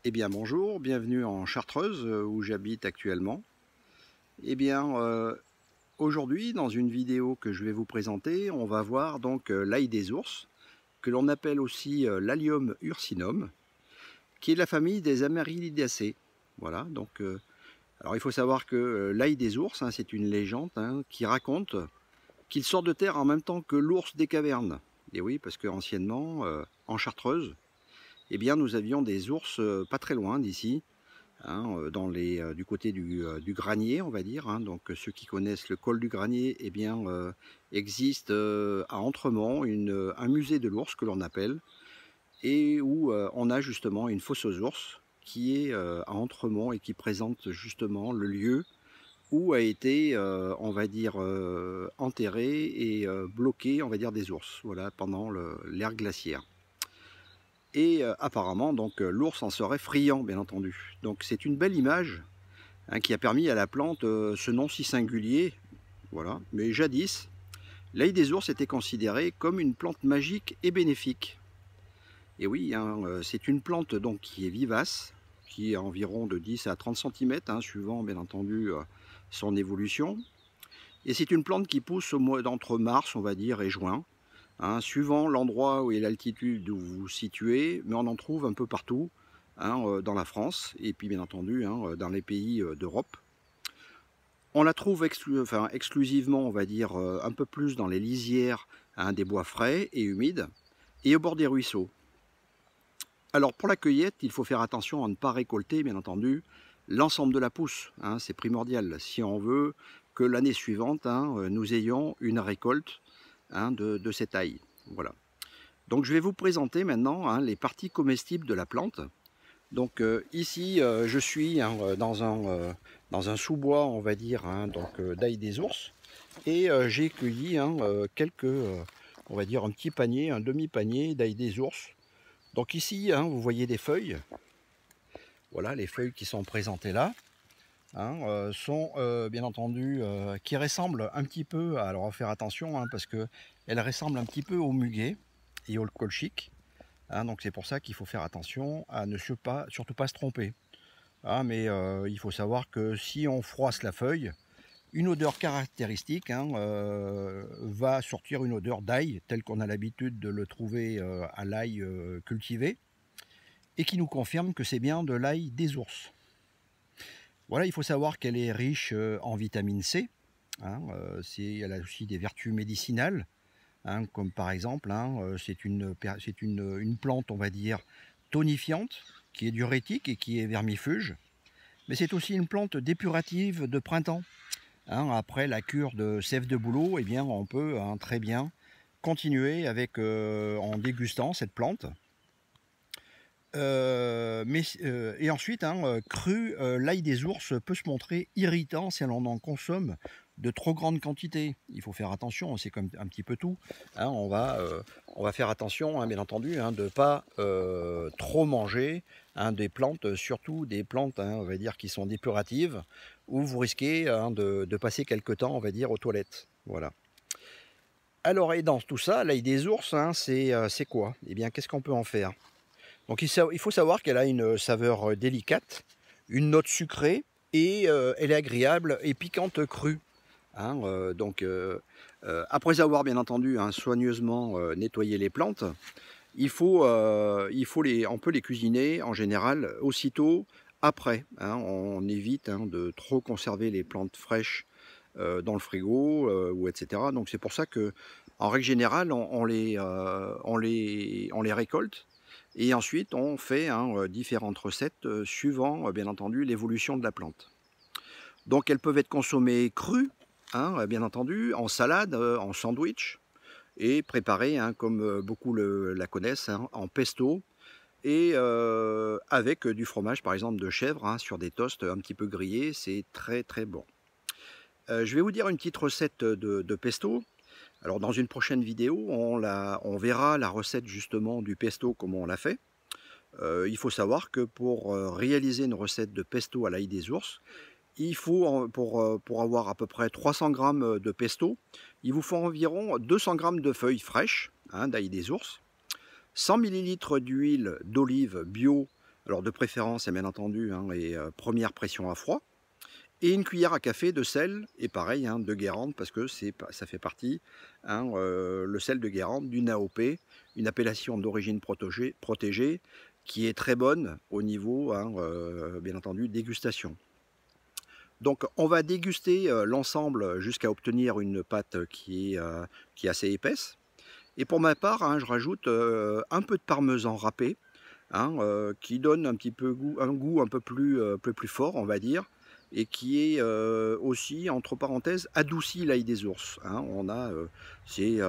Eh bien bonjour, bienvenue en Chartreuse où j'habite actuellement. Eh bien aujourd'hui dans une vidéo que je vais vous présenter, on va voir donc l'ail des ours, que l'on appelle aussi l'Allium ursinum, qui est de la famille des Amaryllidaceae. Voilà, donc alors il faut savoir que l'ail des ours, hein, c'est une légende qui raconte qu'il sort de terre en même temps que l'ours des cavernes. Et oui, parce qu'anciennement, en Chartreuse, eh bien nous avions des ours pas très loin d'ici, du côté du Granier, on va dire. Donc ceux qui connaissent le col du Granier, eh bien, existe à Entremont un musée de l'ours que l'on appelle, et où on a justement une fosse aux ours qui est à Entremont et qui présente justement le lieu où a été, on va dire, enterré et bloqué, on va dire, des ours, voilà, pendant l'ère glaciaire. Et apparemment, donc l'ours en serait friand, bien entendu. Donc c'est une belle image qui a permis à la plante ce nom si singulier. Voilà. Mais jadis, l'ail des ours était considéré comme une plante magique et bénéfique. Et oui, c'est une plante donc qui est vivace, qui est environ de 10 à 30 cm, suivant bien entendu son évolution. Et c'est une plante qui pousse au mois d'entre mars, on va dire, et juin. Suivant l'endroit et l'altitude où vous vous situez, mais on en trouve un peu partout dans la France et puis bien entendu dans les pays d'Europe. On la trouve exclusivement, on va dire, un peu plus dans les lisières des bois frais et humides et au bord des ruisseaux. Alors pour la cueillette, il faut faire attention à ne pas récolter, bien entendu, l'ensemble de la pousse. C'est primordial si on veut que l'année suivante, nous ayons une récolte de cette ail. Voilà. Donc je vais vous présenter maintenant les parties comestibles de la plante. Donc ici je suis dans un sous-bois, on va dire, d'ail des ours, et j'ai cueilli quelques, on va dire un petit panier, un demi-panier d'ail des ours. Donc ici vous voyez des feuilles. Voilà, les feuilles qui sont présentées là sont bien entendu qui ressemblent un petit peu, alors on va faire attention parce qu'elles ressemblent un petit peu au muguet et au colchique. Donc c'est pour ça qu'il faut faire attention à ne surtout pas se tromper. Mais il faut savoir que si on froisse la feuille, une odeur caractéristique va sortir une odeur d'ail, telle qu'on a l'habitude de le trouver à l'ail cultivé, et qui nous confirme que c'est bien de l'ail des ours. Voilà, il faut savoir qu'elle est riche en vitamine C. Elle a aussi des vertus médicinales, comme par exemple, c'est une plante, on va dire, tonifiante, qui est diurétique et qui est vermifuge. Mais c'est aussi une plante dépurative de printemps. Après la cure de sève de bouleau, eh bien, on peut très bien continuer en dégustant cette plante. Et ensuite, cru, l'ail des ours peut se montrer irritant si l'on en consomme de trop grandes quantités. Il faut faire attention, c'est comme un petit peu tout. On va faire attention, bien entendu, de ne pas trop manger des plantes, surtout des plantes, on va dire, qui sont dépuratives, où vous risquez de passer quelque temps, on va dire, aux toilettes. Voilà. Alors, et dans tout ça, l'ail des ours, c'est quoi? Eh bien, qu'est-ce qu'on peut en faire? Donc il faut savoir qu'elle a une saveur délicate, une note sucrée, et elle est agréable et piquante crue. Après avoir bien entendu soigneusement nettoyé les plantes, on peut les cuisiner en général aussitôt après. On évite de trop conserver les plantes fraîches dans le frigo ou etc. Donc c'est pour ça que en règle générale on les récolte. Et ensuite, on fait différentes recettes suivant, bien entendu, l'évolution de la plante. Donc, elles peuvent être consommées crues, bien entendu, en salade, en sandwich, et préparées, comme beaucoup la connaissent, en pesto, et avec du fromage, par exemple, de chèvre, sur des toasts un petit peu grillés. C'est très, très bon. Je vais vous dire une petite recette de pesto. Alors dans une prochaine vidéo, on verra la recette justement du pesto, comment on l'a fait. Il faut savoir que pour réaliser une recette de pesto à l'ail des ours, il faut, pour avoir à peu près 300 g de pesto, il vous faut environ 200 g de feuilles fraîches d'ail des ours, 100 ml d'huile d'olive bio Alors de préférence, c'est bien entendu, les premières pressions à froid. Et une cuillère à café de sel, et pareil, de Guérande, parce que ça fait partie, le sel de Guérande, d'une AOP, une appellation d'origine protégée, qui est très bonne au niveau, bien entendu, dégustation. Donc on va déguster l'ensemble jusqu'à obtenir une pâte qui est assez épaisse. Et pour ma part, je rajoute un peu de parmesan râpé, qui donne un petit peu un goût peu plus fort, on va dire, et qui est aussi, entre parenthèses, adouci l'ail des ours. On a, c'est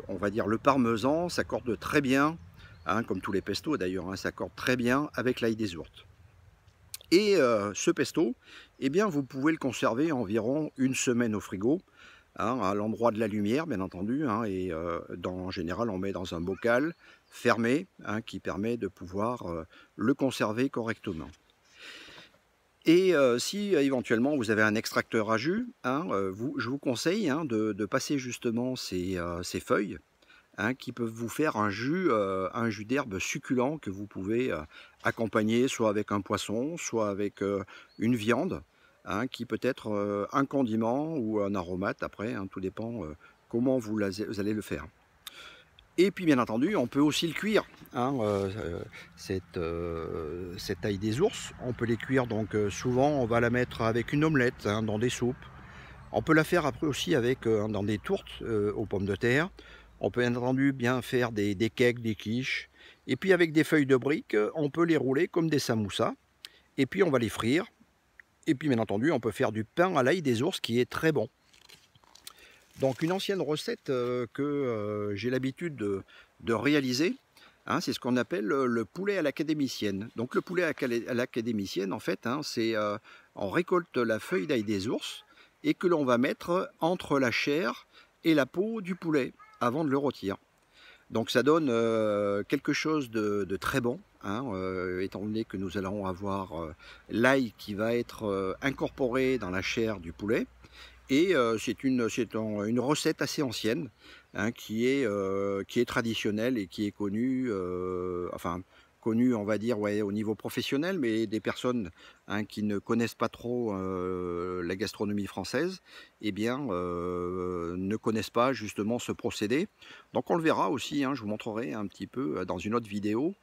on va dire le parmesan s'accorde très bien, comme tous les pestos d'ailleurs, s'accorde très bien avec l'ail des ours. Et ce pesto, eh bien, vous pouvez le conserver environ une semaine au frigo, à l'endroit de la lumière, bien entendu, et en général, on met dans un bocal fermé, qui permet de pouvoir le conserver correctement. Et si éventuellement vous avez un extracteur à jus, je vous conseille de passer justement ces feuilles, qui peuvent vous faire un jus d'herbe succulent que vous pouvez accompagner soit avec un poisson, soit avec une viande, qui peut être un condiment ou un aromate après, tout dépend comment vous allez le faire. Et puis bien entendu, on peut aussi le cuire, cette ail des ours. On peut les cuire, donc souvent on va la mettre avec une omelette, dans des soupes. On peut la faire après aussi avec dans des tourtes aux pommes de terre. On peut bien entendu bien faire des cakes, des quiches. Et puis avec des feuilles de briques, on peut les rouler comme des samoussas. Et puis on va les frire. Et puis bien entendu, on peut faire du pain à l'ail des ours qui est très bon. Donc une ancienne recette que j'ai l'habitude de réaliser, c'est ce qu'on appelle le poulet à l'académicienne. Donc le poulet à l'académicienne, en fait, c'est on récolte la feuille d'ail des ours et que l'on va mettre entre la chair et la peau du poulet avant de le rôtir. Donc ça donne quelque chose de très bon, étant donné que nous allons avoir l'ail qui va être incorporé dans la chair du poulet. Et c'est une recette assez ancienne, qui est traditionnelle et qui est connue, connue on va dire ouais, au niveau professionnel, mais des personnes qui ne connaissent pas trop la gastronomie française, eh bien ne connaissent pas justement ce procédé. Donc on le verra aussi, je vous montrerai un petit peu dans une autre vidéo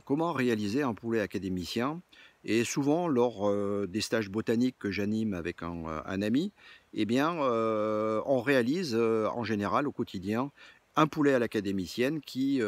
comment réaliser un poulet académicien. Et souvent lors des stages botaniques que j'anime avec un ami, eh bien, on réalise en général au quotidien un poulet à l'académicienne qui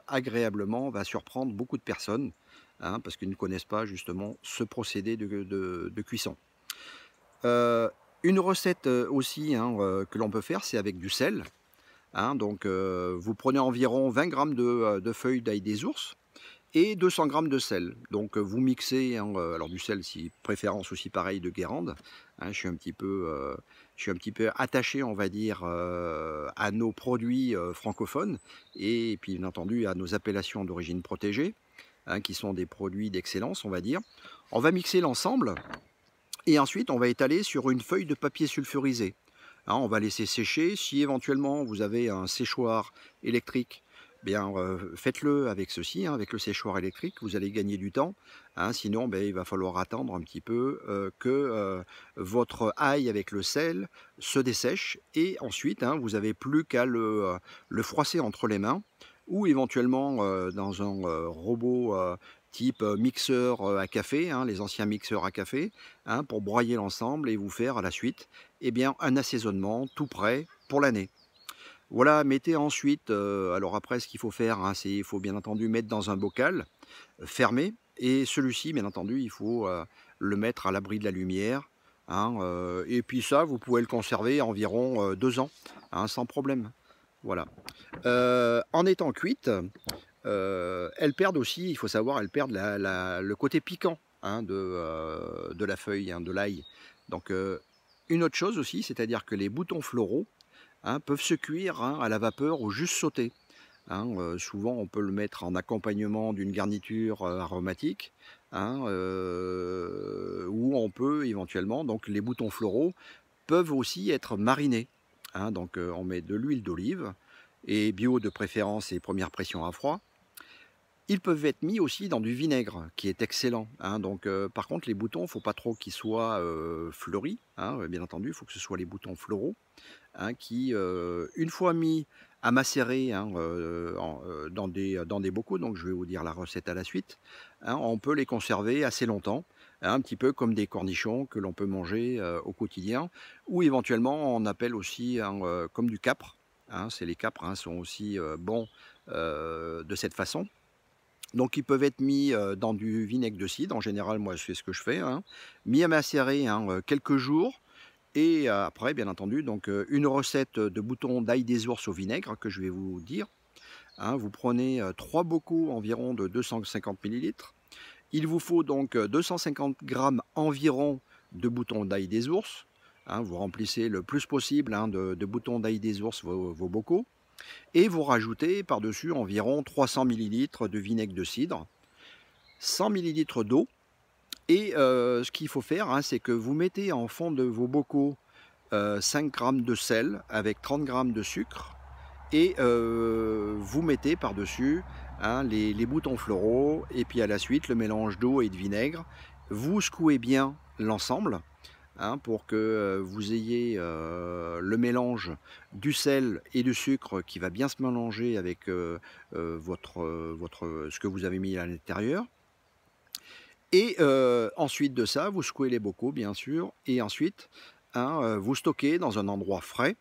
agréablement va surprendre beaucoup de personnes, parce qu'ils ne connaissent pas justement ce procédé de cuisson. Une recette aussi que l'on peut faire, c'est avec du sel. Donc vous prenez environ 20 grammes de feuilles d'ail des ours et 200 grammes de sel. Donc vous mixez, alors du sel, si préférence aussi pareil de Guérande. Je suis un petit peu attaché, on va dire, à nos produits francophones et puis bien entendu à nos appellations d'origine protégée, qui sont des produits d'excellence, on va dire. On va mixer l'ensemble et ensuite on va étaler sur une feuille de papier sulfurisé. On va laisser sécher. Si éventuellement vous avez un séchoir électrique, bien faites-le avec ceci, avec le séchoir électrique, vous allez gagner du temps. Sinon, il va falloir attendre un petit peu que votre ail avec le sel se dessèche. Et ensuite, vous n'avez plus qu'à le froisser entre les mains ou éventuellement dans un robot type mixeur à café, les anciens mixeurs à café, pour broyer l'ensemble et vous faire à la suite un assaisonnement tout prêt pour l'année. Voilà, mettez ensuite, alors après ce qu'il faut faire, c'est il faut bien entendu mettre dans un bocal fermé et celui-ci, bien entendu, il faut le mettre à l'abri de la lumière. Et puis ça, vous pouvez le conserver environ 2 ans, sans problème. Voilà. En étant cuite, elles perdent aussi, il faut savoir, elles perdent le côté piquant de la feuille, de l'ail. Donc une autre chose aussi, c'est-à-dire que les boutons floraux peuvent se cuire à la vapeur ou juste sauter. Souvent, on peut le mettre en accompagnement d'une garniture aromatique, ou on peut éventuellement, donc les boutons floraux peuvent aussi être marinés. Donc on met de l'huile d'olive, et bio de préférence et première pression à froid. Ils peuvent être mis aussi dans du vinaigre, qui est excellent, hein. Donc, par contre, les boutons, il ne faut pas trop qu'ils soient fleuris, hein, bien entendu, il faut que ce soit les boutons floraux, hein, qui, une fois mis à macérer, hein, dans des bocaux, donc je vais vous dire la recette à la suite, hein, on peut les conserver assez longtemps, hein, un petit peu comme des cornichons que l'on peut manger au quotidien, ou éventuellement on appelle aussi, hein, comme du capre, hein, c'est les capres, hein, sont aussi bons de cette façon. Donc ils peuvent être mis dans du vinaigre de cidre, en général moi c'est ce que je fais, hein, mis à macérer, hein, quelques jours, et après, bien entendu, donc une recette de boutons d'ail des ours au vinaigre que je vais vous dire, hein. Vous prenez 3 bocaux environ de 250 millilitres. Il vous faut donc 250 grammes environ de boutons d'ail des ours, hein. Vous remplissez le plus possible, hein, de boutons d'ail des ours vos bocaux. Et vous rajoutez par-dessus environ 300 millilitres de vinaigre de cidre, 100 millilitres d'eau. Et ce qu'il faut faire, hein, c'est que vous mettez en fond de vos bocaux 5 grammes de sel avec 30 grammes de sucre, et vous mettez par-dessus, hein, les boutons floraux, et puis à la suite le mélange d'eau et de vinaigre. Vous secouez bien l'ensemble, hein, pour que vous ayez le mélange du sel et du sucre qui va bien se mélanger avec ce que vous avez mis à l'intérieur. Et ensuite de ça, vous secouez les bocaux, bien sûr, et ensuite, hein, vous stockez dans un endroit frais,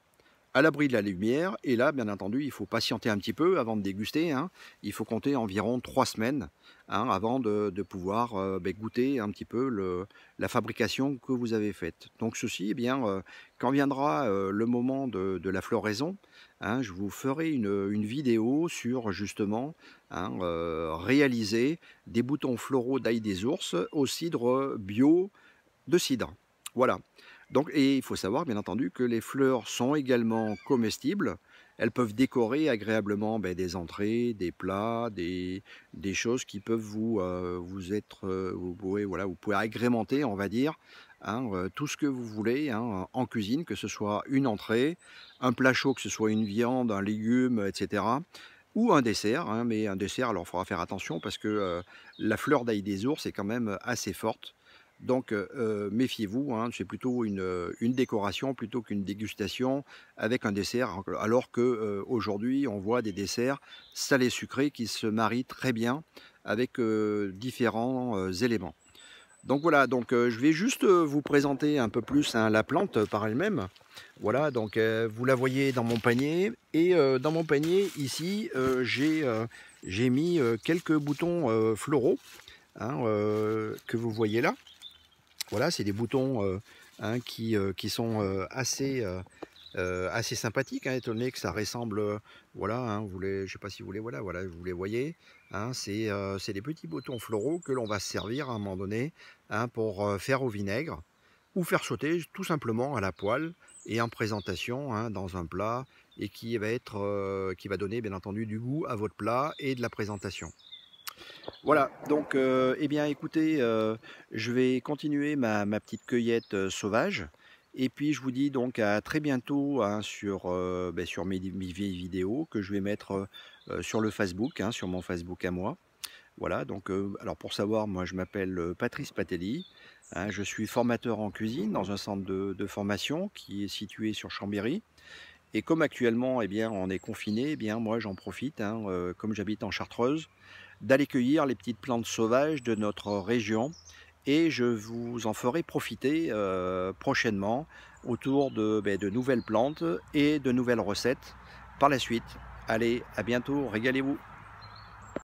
à l'abri de la lumière. Et là, bien entendu, il faut patienter un petit peu avant de déguster, hein. Il faut compter environ 3 semaines, hein, avant de pouvoir goûter un petit peu la fabrication que vous avez faite. Donc ceci, eh bien, quand viendra le moment de la floraison, hein, je vous ferai une vidéo sur justement, hein, réaliser des boutons floraux d'ail des ours au cidre bio de cidre. Voilà. Donc, et il faut savoir, bien entendu, que les fleurs sont également comestibles. Elles peuvent décorer agréablement des entrées, des plats, des choses qui peuvent vous être, vous pouvez, voilà, vous pouvez agrémenter, on va dire, hein, tout ce que vous voulez, hein, en cuisine, que ce soit une entrée, un plat chaud, que ce soit une viande, un légume, etc. Ou un dessert, hein. Mais un dessert, alors il faudra faire attention parce que la fleur d'ail des ours est quand même assez forte. Donc méfiez-vous, hein, c'est plutôt une décoration plutôt qu'une dégustation avec un dessert, alors que aujourd'hui on voit des desserts salés sucrés qui se marient très bien avec différents éléments. Donc voilà, donc je vais juste vous présenter un peu plus, hein, la plante par elle-même. Voilà, donc vous la voyez dans mon panier, et dans mon panier ici j'ai mis quelques boutons floraux, hein, que vous voyez là. Voilà, c'est des boutons hein, qui sont assez sympathiques, hein, étant donné que ça ressemble, voilà, hein, je ne sais pas si vous les, voilà, vous les voyez, hein, c'est des petits boutons floraux que l'on va se servir à un moment donné, hein, pour faire au vinaigre, ou faire sauter tout simplement à la poêle et en présentation, hein, dans un plat, et qui va donner bien entendu du goût à votre plat et de la présentation. Voilà, donc eh bien écoutez, je vais continuer ma petite cueillette sauvage, et puis je vous dis donc à très bientôt, hein, sur mes vieilles vidéos que je vais mettre sur le Facebook, hein, sur mon Facebook à moi. Voilà, donc alors pour savoir, moi je m'appelle Patrice Patelli, hein, je suis formateur en cuisine dans un centre de formation qui est situé sur Chambéry. Et comme actuellement, eh bien, on est confiné, eh bien, moi j'en profite, hein, comme j'habite en Chartreuse, d'aller cueillir les petites plantes sauvages de notre région, et je vous en ferai profiter prochainement autour de nouvelles plantes et de nouvelles recettes par la suite. Allez, à bientôt, régalez-vous!